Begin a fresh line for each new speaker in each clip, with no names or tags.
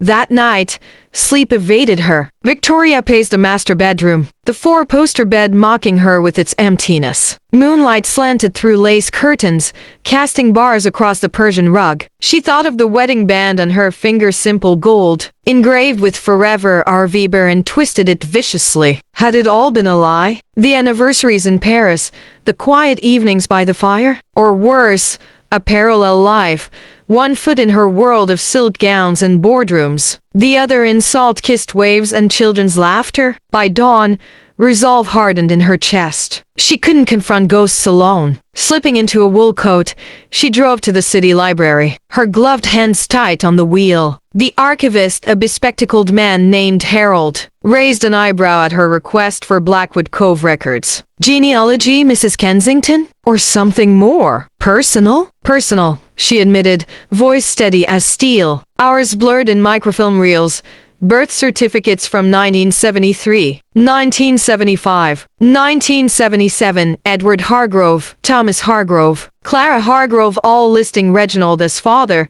That night, sleep evaded her. Victoria paced the master bedroom, the four-poster bed mocking her with its emptiness. Moonlight slanted through lace curtains, casting bars across the Persian rug. She thought of the wedding band on her finger, simple gold, engraved with "Forever R. Weber," and twisted it viciously. Had it all been a lie? The anniversaries in Paris, the quiet evenings by the fire? Or worse, a parallel life, one foot in her world of silk gowns and boardrooms, the other in salt-kissed waves and children's laughter? By dawn, resolve hardened in her chest. She couldn't confront ghosts alone. Slipping into a wool coat, she drove to the city library, her gloved hands tight on the wheel. The archivist, a bespectacled man named Harold, raised an eyebrow at her request for Blackwood Cove records. Genealogy, Mrs. Kensington? Or something more personal? Personal, she admitted, voice steady as steel. Hours blurred in microfilm reels. Birth certificates from 1973, 1975, 1977, Edward Hargrove, Thomas Hargrove, Clara Hargrove, all listing Reginald as father,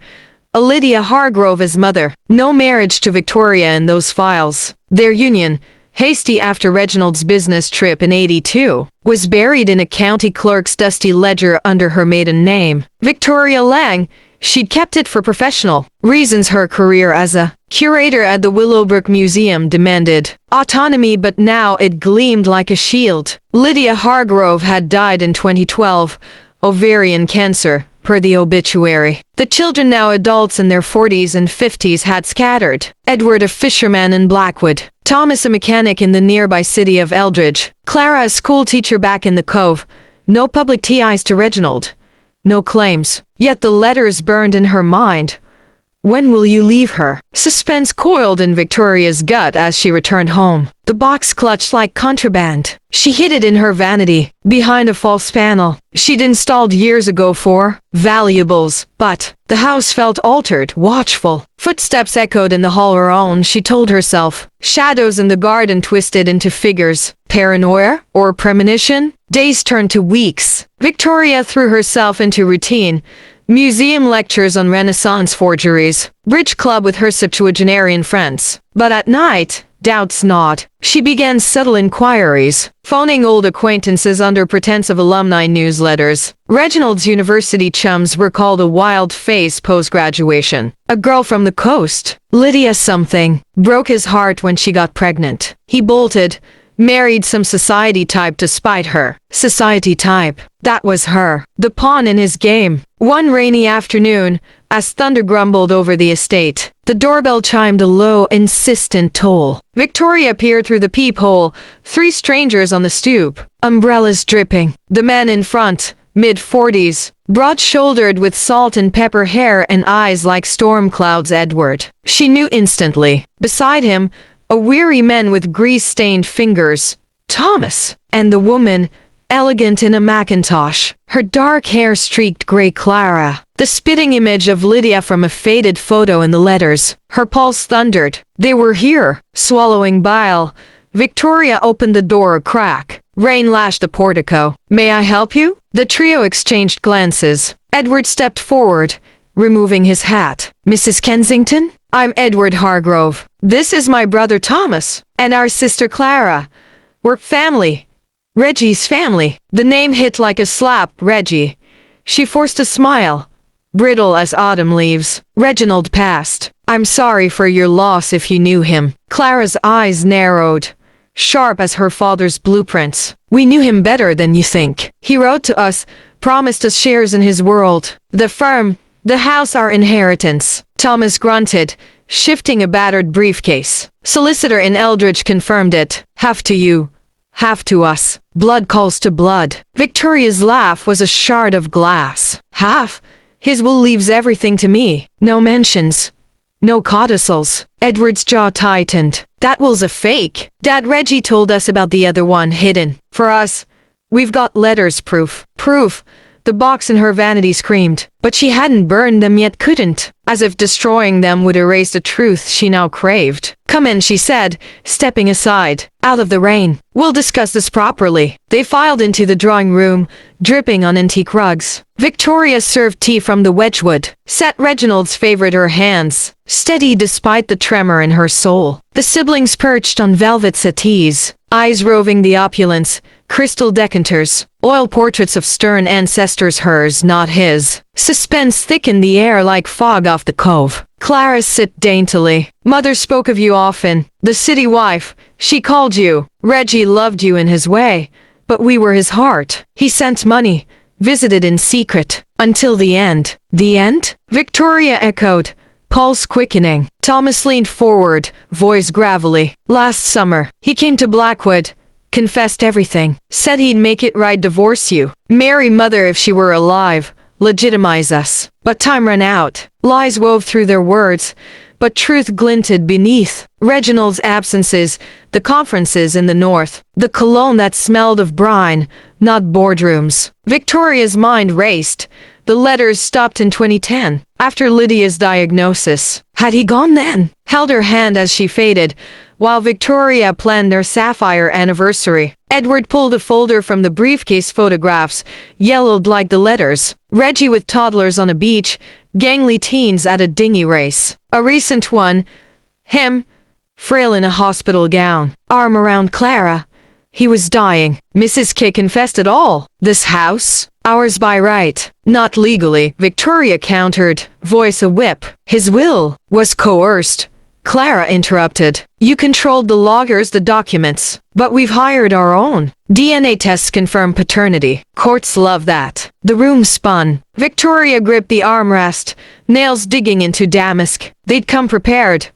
Lydia Hargrove as mother. No marriage to Victoria in those files. Their union, hasty after Reginald's business trip in '82, was buried in a county clerk's dusty ledger under her maiden name, Victoria Lang. She'd kept it for professional reasons. Her career as a curator at the Willowbrook Museum demanded autonomy, but now it gleamed like a shield. Lydia Hargrove had died in 2012, ovarian cancer, per the obituary. The children, now adults in their 40s and 50s, had scattered. Edward, a fisherman in Blackwood. Thomas, a mechanic in the nearby city of Eldridge. Clara, a schoolteacher back in the Cove. No public ties to Reginald. No claims. Yet the letters burned in her mind. When will you leave her? Suspense coiled in Victoria's gut as she returned home. The box clutched like contraband. She hid it in her vanity, behind a false panel she'd installed years ago for valuables. But the house felt altered, watchful. Footsteps echoed in the hall. Her own, she told herself. Shadows in the garden twisted into figures. Paranoia? Or premonition? Days turned to weeks. Victoria threw herself into routine. Museum lectures on Renaissance forgeries, bridge club with her septuagenarian friends. But at night, doubts gnawed. She began subtle inquiries, phoning old acquaintances under pretense of alumni newsletters. Reginald's university chums recalled a wild face post-graduation. A girl from the coast, Lydia something, broke his heart when she got pregnant. He bolted, married some society type to spite her. Society type. That was her. The pawn in his game. One rainy afternoon, as thunder grumbled over the estate, the doorbell chimed a low, insistent toll. Victoria peered through the peephole. 3 strangers on the stoop, umbrellas dripping. The man in front, mid-40s, broad-shouldered with salt and pepper hair and eyes like storm clouds. Edward. She knew instantly. Beside him, a weary man with grease-stained fingers. Thomas. And the woman, elegant in a mackintosh, her dark hair streaked gray. Clara. The spitting image of Lydia from a faded photo in the letters. Her pulse thundered. They were here, swallowing bile. Victoria opened the door a crack. Rain lashed the portico. May I help you? The trio exchanged glances. Edward stepped forward, removing his hat. Mrs. Kensington? I'm Edward Hargrove. This is my brother Thomas, and our sister Clara. We're family. Reggie's family. The name hit like a slap. Reggie. She forced a smile, brittle as autumn leaves. Reginald passed. I'm sorry for your loss if you knew him. Clara's eyes narrowed, sharp as her father's blueprints. We knew him better than you think. He wrote to us, promised us shares in his world. The firm, the house, our inheritance. Thomas grunted, shifting a battered briefcase. Solicitor in Eldridge confirmed it. Half to you, half to us. Blood calls to blood. Victoria's laugh was a shard of glass. Half? His will leaves everything to me. No mentions. No codicils. Edward's jaw tightened. That will's a fake. Dad, Reggie told us about the other one hidden. For us, we've got letters, proof. Proof. The box in her vanity screamed. But she hadn't burned them yet, couldn't. as if destroying them would erase the truth she now craved. "Come in," she said, stepping aside, out of the rain. "We'll discuss this properly." They filed into the drawing room, dripping on antique rugs. Victoria served tea from the Wedgwood. Set Reginald's favorite her hands, steady despite the tremor in her soul. The siblings perched on velvet settees, eyes roving the opulence, crystal decanters, oil portraits of stern ancestors, hers, not his. Suspense thickened the air like fog off the cove. Clara sipped daintily. "Mother spoke of you often. The city wife, she called you. Reggie loved you in his way, but we were his heart. He sent money, visited in secret, until the end." "The end?" Victoria echoed, pulse quickening. Thomas leaned forward, voice gravelly. "Last summer, he came to Blackwood, confessed everything, said he'd make it right, divorce you, marry mother if she were alive, legitimize us. But time ran out." Lies wove through their words, but truth glinted beneath. Reginald's absences, the conferences in the north, the cologne that smelled of brine, not boardrooms. Victoria's mind raced. The letters stopped in 2010, after Lydia's diagnosis. Had he gone then? Held her hand as she faded, while Victoria planned their sapphire anniversary. Edward pulled a folder from the briefcase. Photographs, yellowed like the letters. Reggie with toddlers on a beach, gangly teens at a dinghy race. A recent one, him, frail in a hospital gown, arm around Clara. He was dying. Mrs. K confessed it all. "This house? Ours by right, not legally," Victoria countered, voice a whip. "His will was coerced," Clara interrupted. "You controlled the loggers, the documents, but we've hired our own. DNA tests confirm paternity. Courts love that." The room spun. Victoria gripped the armrest, nails digging into damask. They'd come prepared.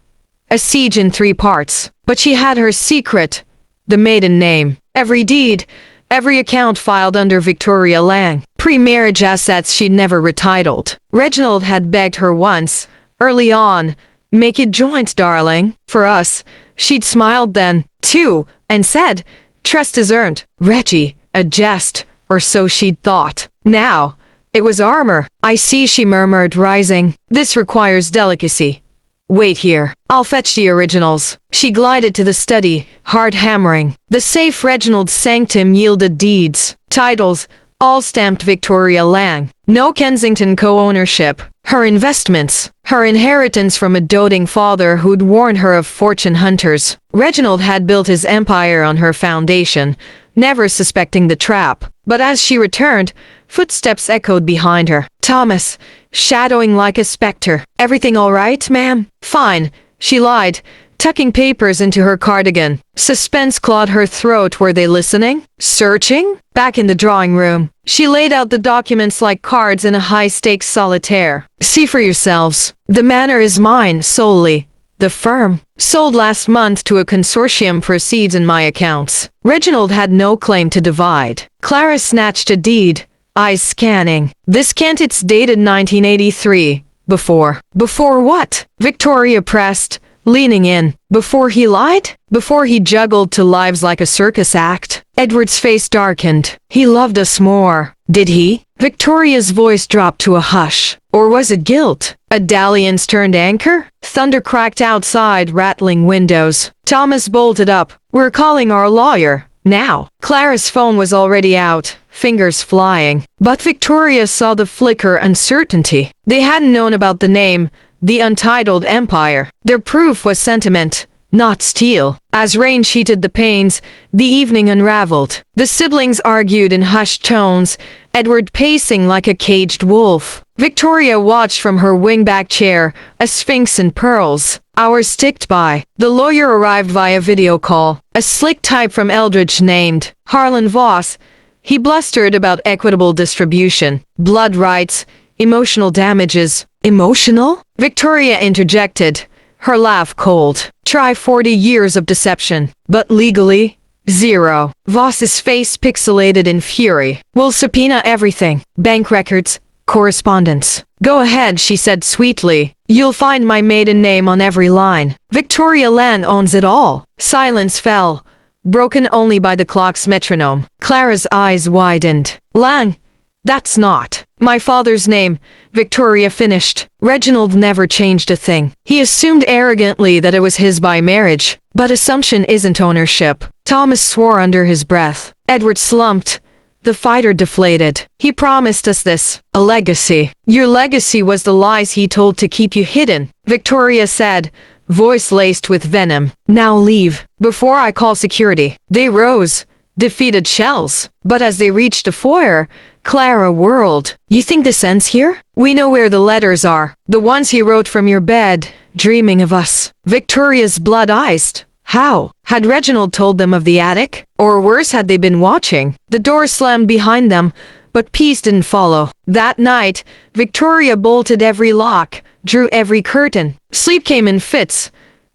A siege in 3 parts. But she had her secret. The maiden name. Every deed, every account filed under Victoria Lang. Pre-marriage assets she'd never retitled. Reginald had begged her once, early on, "Make it joint, darling, for us." She'd smiled then, too, and said, "Trust is earned." Reggie, a jest, or so she'd thought. Now, it was armor. "I see," she murmured, rising. "This requires delicacy. Wait here. I'll fetch the originals." She glided to the study, hard hammering. The safe Reginald's sanctum yielded deeds, titles, all stamped Victoria Lang. No Kensington co-ownership. Her investments, her inheritance from a doting father who'd warned her of fortune hunters. Reginald had built his empire on her foundation, never suspecting the trap. But as she returned, footsteps echoed behind her. Thomas, shadowing like a specter. "Everything all right, ma'am?" "Fine," she lied, tucking papers into her cardigan. Suspense clawed her throat. Were they listening? Searching? Back in the drawing room, she laid out the documents like cards in a high-stakes solitaire. "See for yourselves. The manor is mine solely. The firm, sold last month to a consortium, proceeds in my accounts." Reginald had no claim to divide. Clara snatched a deed, eyes scanning. "This can't, it's dated 1983. Before what?" Victoria pressed, leaning in. "Before he lied? Before he juggled 2 lives like a circus act?" Edward's face darkened. "He loved us more. Did he?" Victoria's voice dropped to a hush. Or was it guilt? A dalliance turned anchor? Thunder cracked outside, rattling windows. Thomas bolted up. "We're calling our lawyer. Now." Clara's phone was already out, fingers flying. But Victoria saw the flicker. Uncertainty. They hadn't known about the name, the untitled empire. Their proof was sentiment, not steel. As rain sheeted the panes, the evening unraveled. The siblings argued in hushed tones, Edward pacing like a caged wolf. Victoria watched from her wingback chair, a sphinx in pearls. Hours ticked by. The lawyer arrived via video call, a slick type from Eldridge named Harlan Voss. He blustered about equitable distribution, blood rights, emotional damages. "Emotional?" Victoria interjected, her laugh cold. "Try 40 years of deception, but legally, 0. Voss's face pixelated in fury. "We'll subpoena everything. Bank records, correspondence." "Go ahead," she said sweetly. "You'll find my maiden name on every line. Victoria Lang owns it all." Silence fell, broken only by the clock's metronome. Clara's eyes widened. "Lang? That's not." My father's name, Victoria finished. Reginald never changed a thing. He assumed arrogantly that it was his by marriage. But assumption isn't ownership. Thomas swore under his breath. Edward slumped. The fighter deflated. He promised us this. A legacy. Your legacy was the lies he told to keep you hidden, Victoria said, voice laced with venom. Now leave, before I call security. They rose, defeated shells. But as they reached the foyer, Clara whirled. You think this ends here? We know where the letters are. The ones he wrote from your bed, dreaming of us. Victoria's blood iced. How? Had Reginald told them of the attic? Or worse, had they been watching? The door slammed behind them, but peace didn't follow. That night, Victoria bolted every lock, drew every curtain. Sleep came in fits.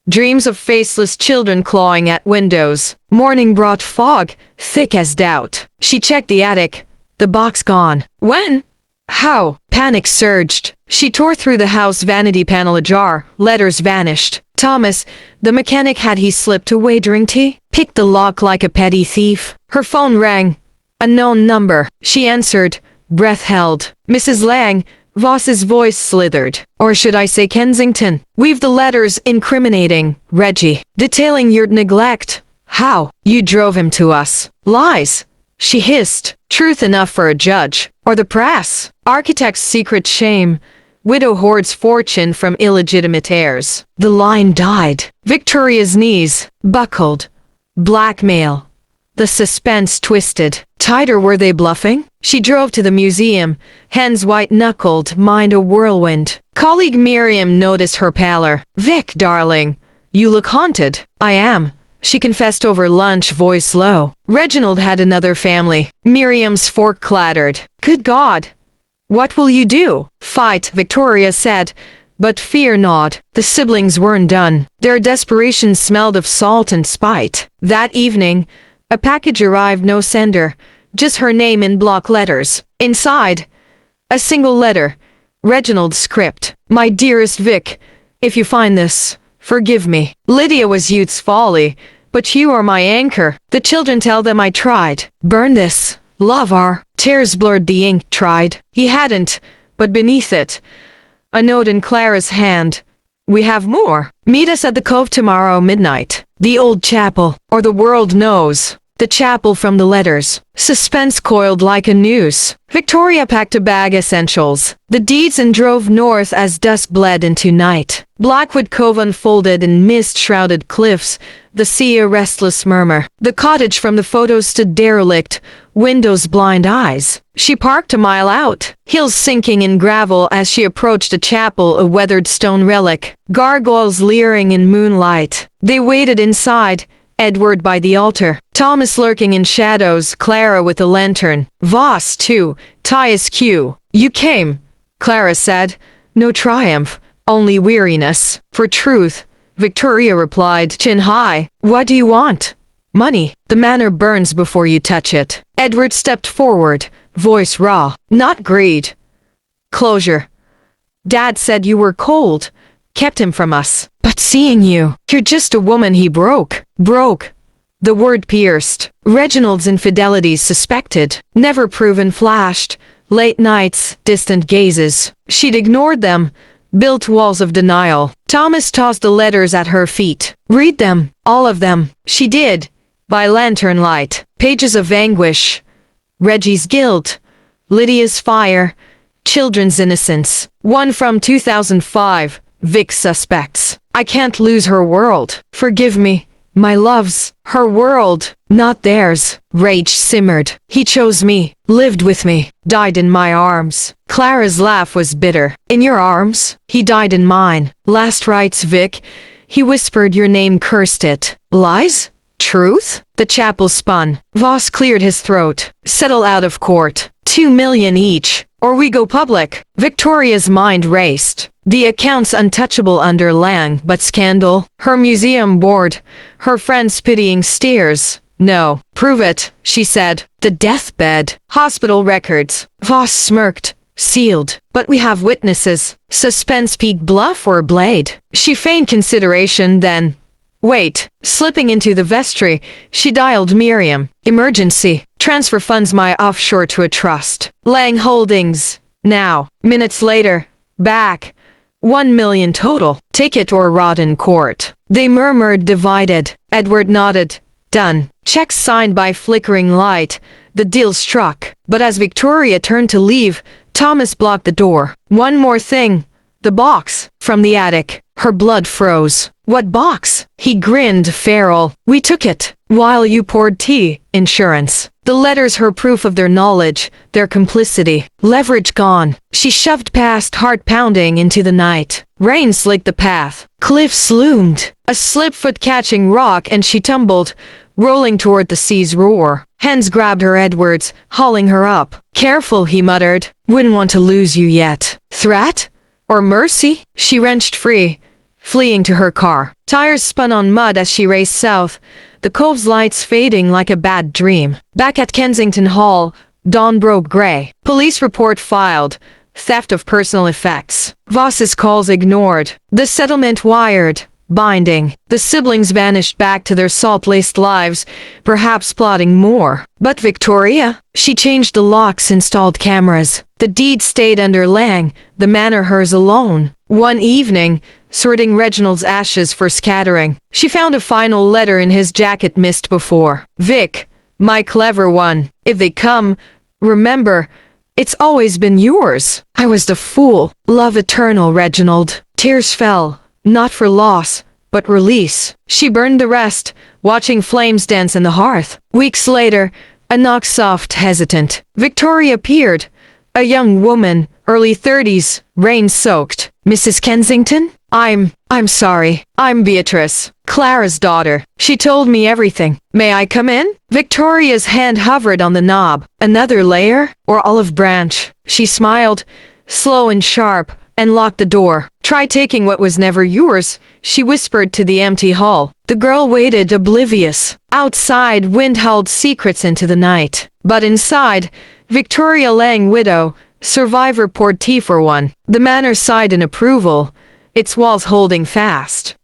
Dreams of faceless children clawing at windows. Morning brought fog, thick as doubt. She checked the attic. The box gone. When? How? Panic surged. She tore through the house, vanity panel ajar. Letters vanished. Thomas, the mechanic, had he slipped away during tea? Picked the lock like a petty thief. Her phone rang. Unknown number. She answered. Breath held. Mrs. Lang. Voss's voice slithered. Or should I say Kensington? We've the letters incriminating Reggie. Detailing your neglect. How? You drove him to us. Lies. She hissed. Truth enough for a judge. Or the press. Architect's secret shame. Widow hoards fortune from illegitimate heirs. The line died. Victoria's knees buckled. Blackmail. The suspense twisted. Tighter. Were they bluffing? She drove to the museum, hands white-knuckled, mind a whirlwind. Colleague Miriam noticed her pallor. Vic, darling, you look haunted. I am, she confessed over lunch, voice low. Reginald had another family. Miriam's fork clattered. Good God. What will you do? Fight, Victoria said. But fear not. The siblings weren't done. Their desperation smelled of salt and spite. That evening, a package arrived, no sender. Just her name in block letters. Inside, a single letter. Reginald's script. My dearest Vic, if you find this, forgive me. Lydia was youth's folly, but you are my anchor. The children tell them I tried. Burn this. Love our. Tears blurred the ink. Tried. He hadn't, but beneath it, a note in Clara's hand. We have more. Meet us at the Cove tomorrow midnight. The old chapel, or the world knows. The chapel from the letters. Suspense coiled like a noose. Victoria packed a bag, essentials. The deeds, and drove north as dusk bled into night. Blackwood Cove unfolded in mist-shrouded cliffs, the sea a restless murmur. The cottage from the photos stood derelict, windows blind eyes. She parked a mile out, heels sinking in gravel as she approached a chapel, a weathered stone relic. Gargoyles leering in moonlight. They waited inside, Edward by the altar, Thomas lurking in shadows, Clara with a lantern. Voss, too, Tias Q. You came, Clara said. No triumph, only weariness. For truth, Victoria replied, chin high. What do you want? Money. The manor burns before you touch it. Edward stepped forward, voice raw. Not greed. Closure. Dad said you were cold. Kept him from us. But seeing you, you're just a woman. He broke. Broke. The word pierced. Reginald's infidelities suspected, never proven, flashed. Late nights, distant gazes. She'd ignored them, built walls of denial. Thomas tossed the letters at her feet. Read them, all of them. She did, by lantern light. Pages of anguish. Reggie's guilt. Lydia's fire. Children's innocence. One from 2005. Vic's suspects. I can't lose her world. Forgive me, my loves. Her world, not theirs. Rage simmered. He chose me, lived with me, died in my arms. Clara's laugh was bitter. In your arms? He died in mine. Last rites, Vic. He whispered your name, cursed it. Lies? Truth? The chapel spun. Voss cleared his throat. Settle out of court. 2 million each, or we go public. Victoria's mind raced. The accounts untouchable under Lang, but scandal. Her museum board. Her friends' pitying stares. No. Prove it, she said. The deathbed. Hospital records. Voss smirked. Sealed. But we have witnesses. Suspense peak, bluff or blade? She feigned consideration, then... Wait. Slipping into the vestry, she dialed Miriam. Emergency. Transfer funds my offshore to a trust. Lang Holdings. Now, minutes later, back. 1 million total. Ticket or rot in court. They murmured, divided. Edward nodded. Done. Checks signed by flickering light. The deal struck. But as Victoria turned to leave, Thomas blocked the door. One more thing. The box. From the attic. Her blood froze. What box? He grinned, feral. We took it. While you poured tea. Insurance. The letters, her proof of their knowledge, their complicity. Leverage gone. She shoved past, heart pounding, into the night. Rain slicked the path. Cliffs loomed. A slip-foot catching rock and she tumbled, rolling toward the sea's roar. Hands grabbed her Edwards, hauling her up. Careful, he muttered. Wouldn't want to lose you yet. Threat? Or mercy? She wrenched free, fleeing to her car. Tires spun on mud as she raced south, the cove's lights fading like a bad dream. Back at Kensington Hall, dawn broke gray. Police report filed. Theft of personal effects. Voss's calls ignored. The settlement wired. Binding. The siblings vanished back to their salt-laced lives, perhaps plotting more. But Victoria? She changed the locks, installed cameras. The deed stayed under Lang, the manor hers alone. One evening, sorting Reginald's ashes for scattering, she found a final letter in his jacket missed before. Vic, my clever one, if they come, remember, it's always been yours. I was the fool. Love eternal, Reginald. Tears fell, not for loss, but release. She burned the rest, watching flames dance in the hearth. Weeks later, a knock, soft, hesitant. Victoria appeared. A young woman, early 30s, rain-soaked. Mrs. Kensington? I'm sorry. I'm Beatrice, Clara's daughter. She told me everything. May I come in? Victoria's hand hovered on the knob. Another layer? Or olive branch? She smiled, slow and sharp, and locked the door. Try taking what was never yours, she whispered to the empty hall. The girl waited, oblivious. Outside, wind howled secrets into the night. But inside, Victoria Lang, widow, survivor, poured tea for one. The manor sighed in approval, its walls holding fast.